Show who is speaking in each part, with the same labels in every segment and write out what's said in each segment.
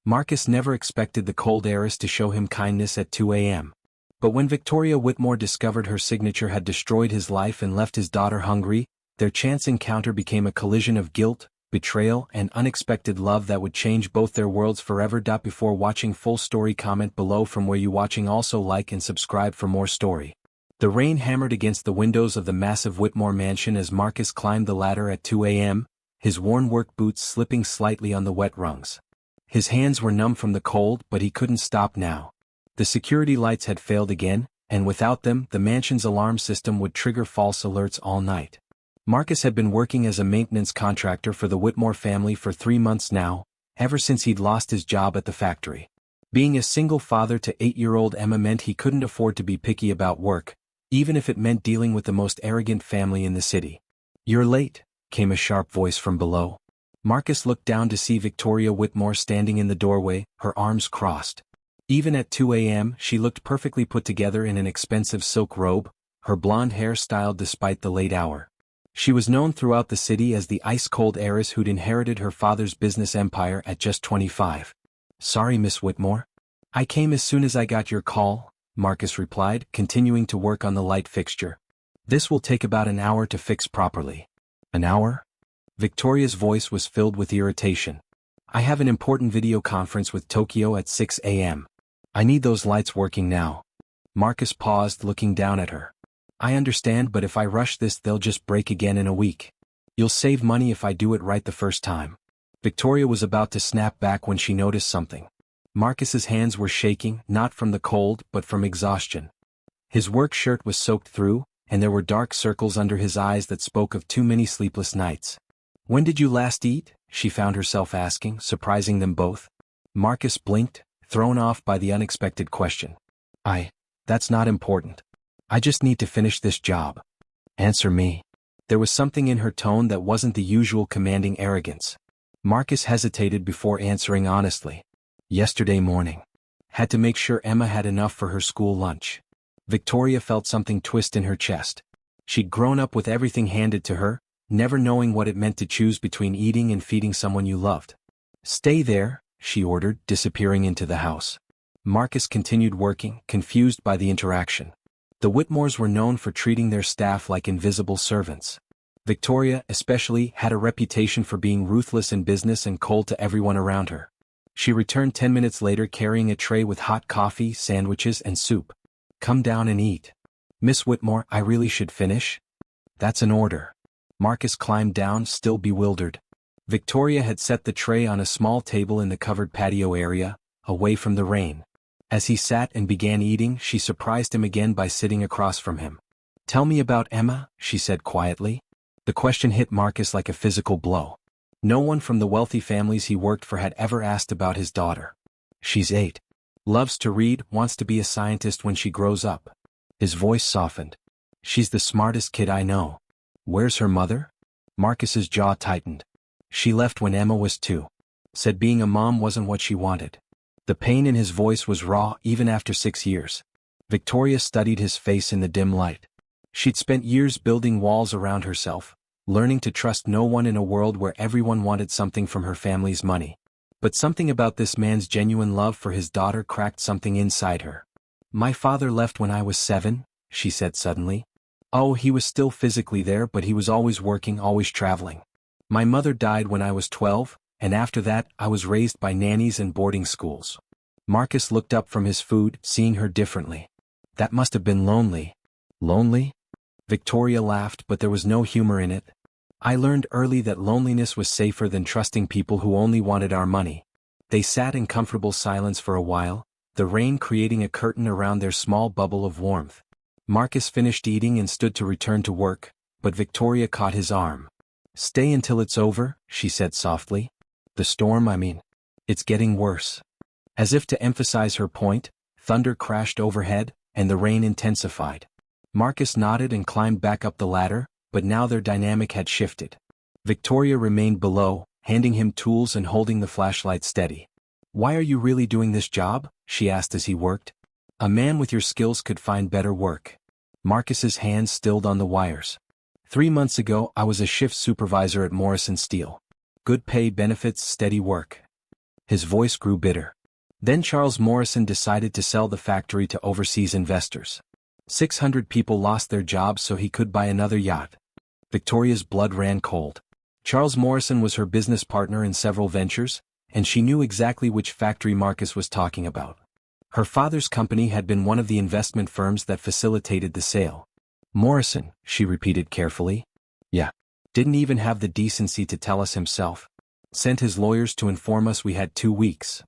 Speaker 1: Marcus never expected the cold heiress to show him kindness at 2 a.m. But when Victoria Whitmore discovered her signature had destroyed his life and left his daughter hungry, their chance encounter became a collision of guilt, betrayal, and unexpected love that would change both their worlds forever. Before watching full story, comment below from where you watching. Also like and subscribe for more story. The rain hammered against the windows of the massive Whitmore mansion as Marcus climbed the ladder at 2 a.m., his worn work boots slipping slightly on the wet rungs. His hands were numb from the cold, but he couldn't stop now. The security lights had failed again, and without them, the mansion's alarm system would trigger false alerts all night. Marcus had been working as a maintenance contractor for the Whitmore family for 3 months now, ever since he'd lost his job at the factory. Being a single father to 8-year-old Emma meant he couldn't afford to be picky about work, even if it meant dealing with the most arrogant family in the city. "You're late," came a sharp voice from below. Marcus looked down to see Victoria Whitmore standing in the doorway, her arms crossed. Even at 2 a.m., she looked perfectly put together in an expensive silk robe, her blonde hair styled despite the late hour. She was known throughout the city as the ice-cold heiress who'd inherited her father's business empire at just 25. "Sorry, Miss Whitmore. I came as soon as I got your call," Marcus replied, continuing to work on the light fixture. "This will take about an hour to fix properly." "An hour?" Victoria's voice was filled with irritation. "I have an important video conference with Tokyo at 6 a.m. I need those lights working now." Marcus paused, looking down at her. "I understand, but if I rush this, they'll just break again in a week. You'll save money if I do it right the first time." Victoria was about to snap back when she noticed something. Marcus's hands were shaking, not from the cold, but from exhaustion. His work shirt was soaked through, and there were dark circles under his eyes that spoke of too many sleepless nights. "When did you last eat?" she found herself asking, surprising them both. Marcus blinked, thrown off by the unexpected question. That's not important. I just need to finish this job. Answer me." There was something in her tone that wasn't the usual commanding arrogance. Marcus hesitated before answering honestly. "Yesterday morning. Had to make sure Emma had enough for her school lunch." Victoria felt something twist in her chest. She'd grown up with everything handed to her, never knowing what it meant to choose between eating and feeding someone you loved. "Stay there," she ordered, disappearing into the house. Marcus continued working, confused by the interaction. The Whitmores were known for treating their staff like invisible servants. Victoria, especially, had a reputation for being ruthless in business and cold to everyone around her. She returned 10 minutes later carrying a tray with hot coffee, sandwiches, and soup. "Come down and eat." "Miss Whitmore, I really should finish?" "That's an order." Marcus climbed down, still bewildered. Victoria had set the tray on a small table in the covered patio area, away from the rain. As he sat and began eating, she surprised him again by sitting across from him. "Tell me about Emma," she said quietly. The question hit Marcus like a physical blow. No one from the wealthy families he worked for had ever asked about his daughter. "She's 8. Loves to read, wants to be a scientist when she grows up." His voice softened. "She's the smartest kid I know." "Where's her mother?" Marcus's jaw tightened. "She left when Emma was 2. Said being a mom wasn't what she wanted." The pain in his voice was raw even after 6 years. Victoria studied his face in the dim light. She'd spent years building walls around herself, learning to trust no one in a world where everyone wanted something from her family's money. But something about this man's genuine love for his daughter cracked something inside her. "My father left when I was 7, she said suddenly. "Oh, he was still physically there, but he was always working, always traveling. My mother died when I was 12, and after that, I was raised by nannies and boarding schools." Marcus looked up from his food, seeing her differently. "That must have been lonely." "Lonely?" Victoria laughed, but there was no humor in it. "I learned early that loneliness was safer than trusting people who only wanted our money." They sat in comfortable silence for a while, the rain creating a curtain around their small bubble of warmth. Marcus finished eating and stood to return to work, but Victoria caught his arm. "Stay until it's over," she said softly. "The storm, I mean. It's getting worse." As if to emphasize her point, thunder crashed overhead, and the rain intensified. Marcus nodded and climbed back up the ladder, but now their dynamic had shifted. Victoria remained below, handing him tools and holding the flashlight steady. "Why are you really doing this job?" she asked as he worked. "A man with your skills could find better work." Marcus's hands stilled on the wires. 3 months ago, I was a shift supervisor at Morrison Steel. Good pay, benefits, steady work. His voice grew bitter. Then Charles Morrison decided to sell the factory to overseas investors. 600 people lost their jobs so he could buy another yacht. Victoria's blood ran cold. Charles Morrison was her business partner in several ventures, and she knew exactly which factory Marcus was talking about. Her father's company had been one of the investment firms that facilitated the sale. Morrison, she repeated carefully. Yeah. Didn't even have the decency to tell us himself. Sent his lawyers to inform us we had 2 weeks.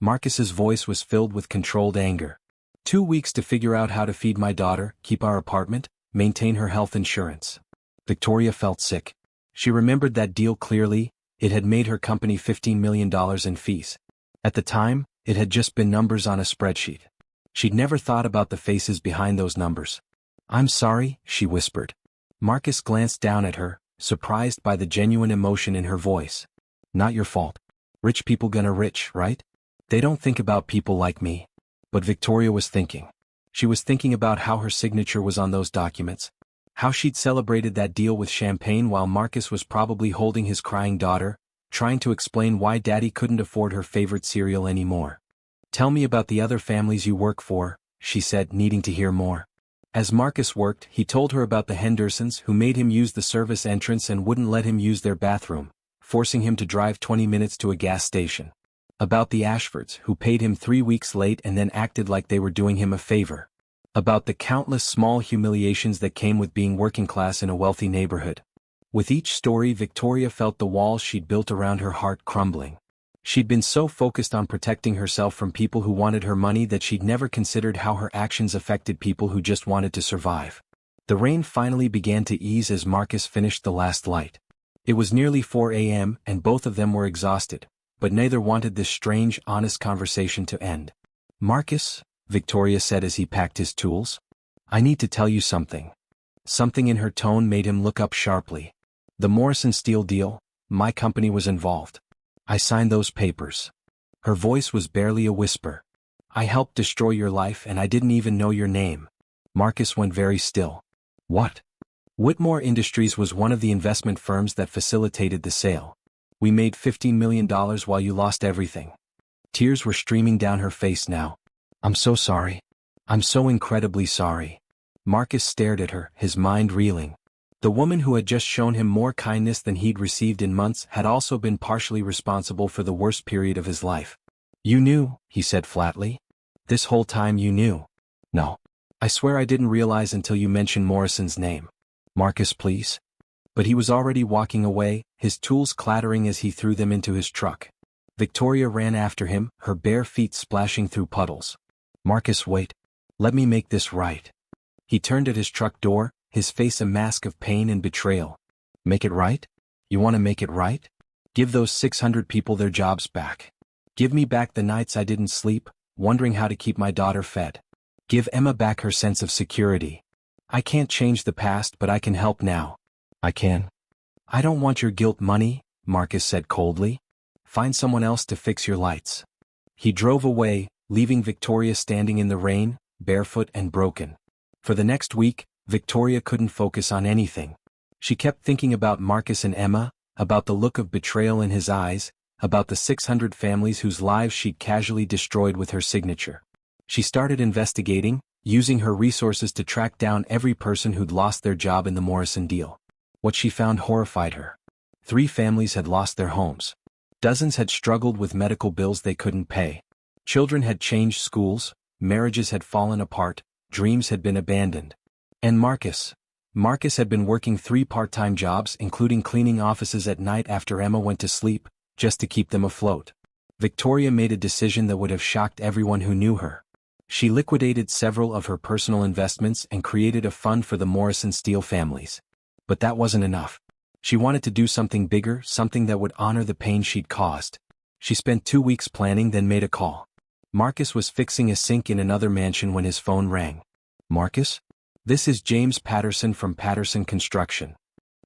Speaker 1: Marcus's voice was filled with controlled anger. 2 weeks to figure out how to feed my daughter, keep our apartment, maintain her health insurance. Victoria felt sick. She remembered that deal clearly. It had made her company $15 million in fees. At the time, it had just been numbers on a spreadsheet. She'd never thought about the faces behind those numbers. I'm sorry, she whispered. Marcus glanced down at her, surprised by the genuine emotion in her voice. Not your fault. Rich people gonna rich, right? They don't think about people like me. But Victoria was thinking. She was thinking about how her signature was on those documents. How she'd celebrated that deal with champagne while Marcus was probably holding his crying daughter, trying to explain why Daddy couldn't afford her favorite cereal anymore. Tell me about the other families you work for, she said, needing to hear more. As Marcus worked, he told her about the Hendersons who made him use the service entrance and wouldn't let him use their bathroom, forcing him to drive 20 minutes to a gas station. About the Ashfords who paid him 3 weeks late and then acted like they were doing him a favor. About the countless small humiliations that came with being working class in a wealthy neighborhood. With each story, Victoria felt the walls she'd built around her heart crumbling. She'd been so focused on protecting herself from people who wanted her money that she'd never considered how her actions affected people who just wanted to survive. The rain finally began to ease as Marcus finished the last light. It was nearly 4 a.m. and both of them were exhausted, but neither wanted this strange, honest conversation to end. Marcus, Victoria said as he packed his tools. I need to tell you something. Something in her tone made him look up sharply. The Morrison Steel deal, my company was involved. I signed those papers. Her voice was barely a whisper. I helped destroy your life and I didn't even know your name. Marcus went very still. What? Whitmore Industries was one of the investment firms that facilitated the sale. We made $15 million while you lost everything. Tears were streaming down her face now. I'm so sorry. I'm so incredibly sorry. Marcus stared at her, his mind reeling. The woman who had just shown him more kindness than he'd received in months had also been partially responsible for the worst period of his life. You knew, he said flatly. This whole time you knew. No. I swear I didn't realize until you mentioned Morrison's name. Marcus, please. But he was already walking away, his tools clattering as he threw them into his truck. Victoria ran after him, her bare feet splashing through puddles. Marcus, wait. Let me make this right. He turned at his truck door, his face a mask of pain and betrayal. Make it right? You want to make it right? Give those 600 people their jobs back. Give me back the nights I didn't sleep, wondering how to keep my daughter fed. Give Emma back her sense of security. I can't change the past, but I can help now. I can. I don't want your guilt money, Marcus said coldly. Find someone else to fix your lights. He drove away, leaving Victoria standing in the rain, barefoot and broken. For the next week, Victoria couldn't focus on anything. She kept thinking about Marcus and Emma, about the look of betrayal in his eyes, about the 600 families whose lives she'd casually destroyed with her signature. She started investigating, using her resources to track down every person who'd lost their job in the Morrison deal. What she found horrified her. 3 families had lost their homes. Dozens had struggled with medical bills they couldn't pay. Children had changed schools, marriages had fallen apart, dreams had been abandoned. And Marcus had been working 3 part-time jobs, including cleaning offices at night after Emma went to sleep, just to keep them afloat. Victoria made a decision that would have shocked everyone who knew her. She liquidated several of her personal investments and created a fund for the Morrison Steel families. But that wasn't enough. She wanted to do something bigger, something that would honor the pain she'd caused. She spent 2 weeks planning, then made a call. Marcus was fixing a sink in another mansion when his phone rang. Marcus? This is James Patterson from Patterson Construction.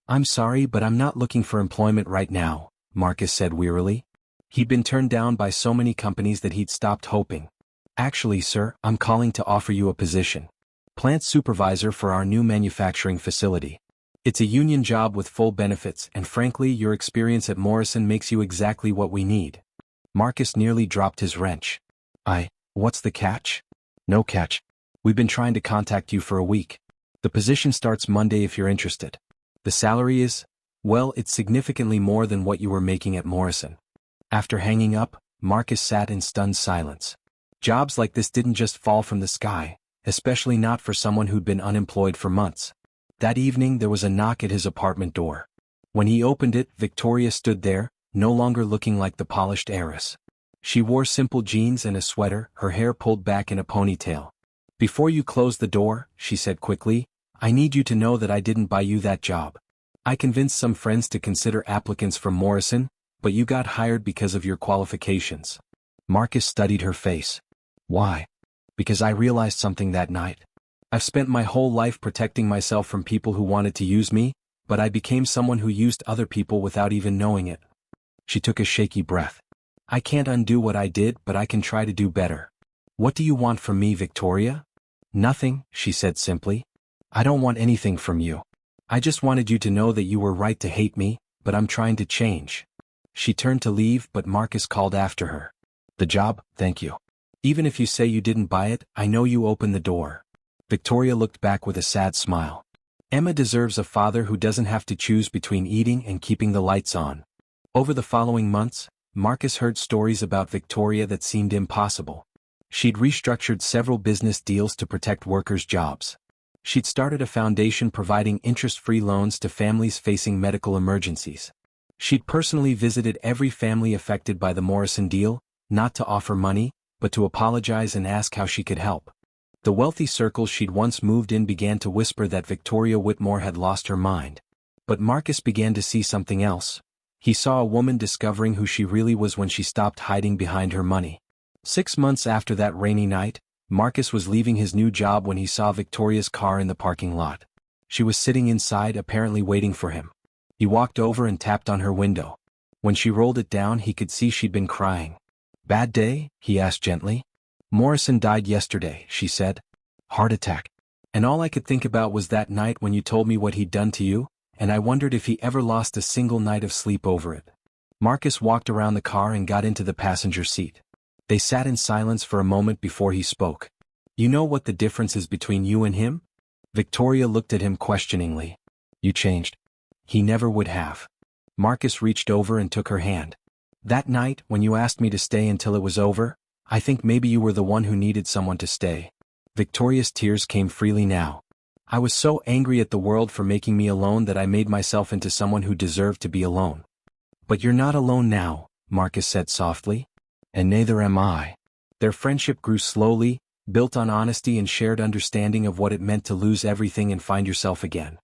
Speaker 1: I'm sorry, but I'm not looking for employment right now, Marcus said wearily. He'd been turned down by so many companies that he'd stopped hoping. Actually, sir, I'm calling to offer you a position. Plant supervisor for our new manufacturing facility. It's a union job with full benefits, and frankly, your experience at Morrison makes you exactly what we need. Marcus nearly dropped his wrench. What's the catch? No catch. We've been trying to contact you for a week. The position starts Monday if you're interested. The salary is, well, it's significantly more than what you were making at Morrison. After hanging up, Marcus sat in stunned silence. Jobs like this didn't just fall from the sky, especially not for someone who'd been unemployed for months. That evening there was a knock at his apartment door. When he opened it, Victoria stood there, no longer looking like the polished heiress. She wore simple jeans and a sweater, her hair pulled back in a ponytail. "Before you close the door," she said quickly, "I need you to know that I didn't buy you that job. I convinced some friends to consider applicants from Morrison, but you got hired because of your qualifications." Marcus studied her face. "Why?" "Because I realized something that night. I've spent my whole life protecting myself from people who wanted to use me, but I became someone who used other people without even knowing it." She took a shaky breath. "I can't undo what I did, but I can try to do better." "What do you want from me, Victoria?" "Nothing," she said simply. "I don't want anything from you. I just wanted you to know that you were right to hate me, but I'm trying to change." She turned to leave, but Marcus called after her. "The job, thank you. Even if you say you didn't buy it, I know you opened the door." Victoria looked back with a sad smile. Emma deserves a father who doesn't have to choose between eating and keeping the lights on. Over the following months, Marcus heard stories about Victoria that seemed impossible. She'd restructured several business deals to protect workers' jobs. She'd started a foundation providing interest-free loans to families facing medical emergencies. She'd personally visited every family affected by the Morrison deal, not to offer money, but to apologize and ask how she could help. The wealthy circles she'd once moved in began to whisper that Victoria Whitmore had lost her mind. But Marcus began to see something else. He saw a woman discovering who she really was when she stopped hiding behind her money. 6 months after that rainy night, Marcus was leaving his new job when he saw Victoria's car in the parking lot. She was sitting inside, apparently waiting for him. He walked over and tapped on her window. When she rolled it down, he could see she'd been crying. "Bad day?" he asked gently. "Morrison died yesterday," she said. "Heart attack. And all I could think about was that night when you told me what he'd done to you, and I wondered if he ever lost a single night of sleep over it." Marcus walked around the car and got into the passenger seat. They sat in silence for a moment before he spoke. "You know what the difference is between you and him?" Victoria looked at him questioningly. "You changed." "He never would have." Marcus reached over and took her hand. "That night, when you asked me to stay until it was over, I think maybe you were the one who needed someone to stay." Victoria's tears came freely now. "I was so angry at the world for making me alone that I made myself into someone who deserved to be alone." "But you're not alone now," Marcus said softly. "And neither am I." Their friendship grew slowly, built on honesty and shared understanding of what it meant to lose everything and find yourself again.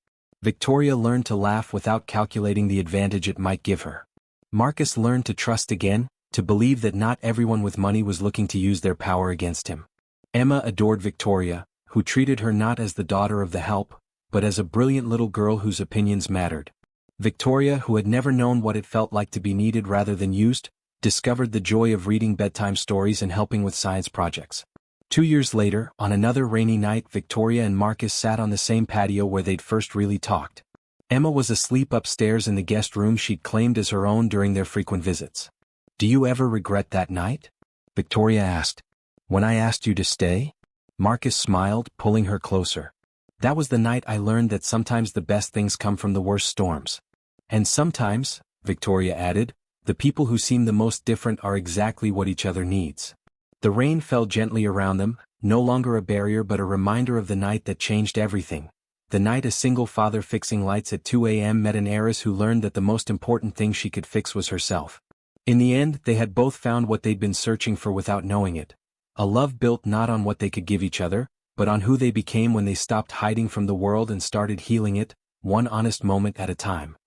Speaker 1: Victoria learned to laugh without calculating the advantage it might give her. Marcus learned to trust again, to believe that not everyone with money was looking to use their power against him. Emma adored Victoria, who treated her not as the daughter of the help, but as a brilliant little girl whose opinions mattered. Victoria, who had never known what it felt like to be needed rather than used, discovered the joy of reading bedtime stories and helping with science projects. 2 years later, on another rainy night, Victoria and Marcus sat on the same patio where they'd first really talked. Emma was asleep upstairs in the guest room she'd claimed as her own during their frequent visits. "Do you ever regret that night?" Victoria asked. "When I asked you to stay?" Marcus smiled, pulling her closer. "That was the night I learned that sometimes the best things come from the worst storms. And sometimes," Victoria added, "the people who seem the most different are exactly what each other needs." The rain fell gently around them, no longer a barrier but a reminder of the night that changed everything. The night a single father fixing lights at 2 a.m. met an heiress who learned that the most important thing she could fix was herself. In the end, they had both found what they'd been searching for without knowing it. A love built not on what they could give each other, but on who they became when they stopped hiding from the world and started healing it, one honest moment at a time.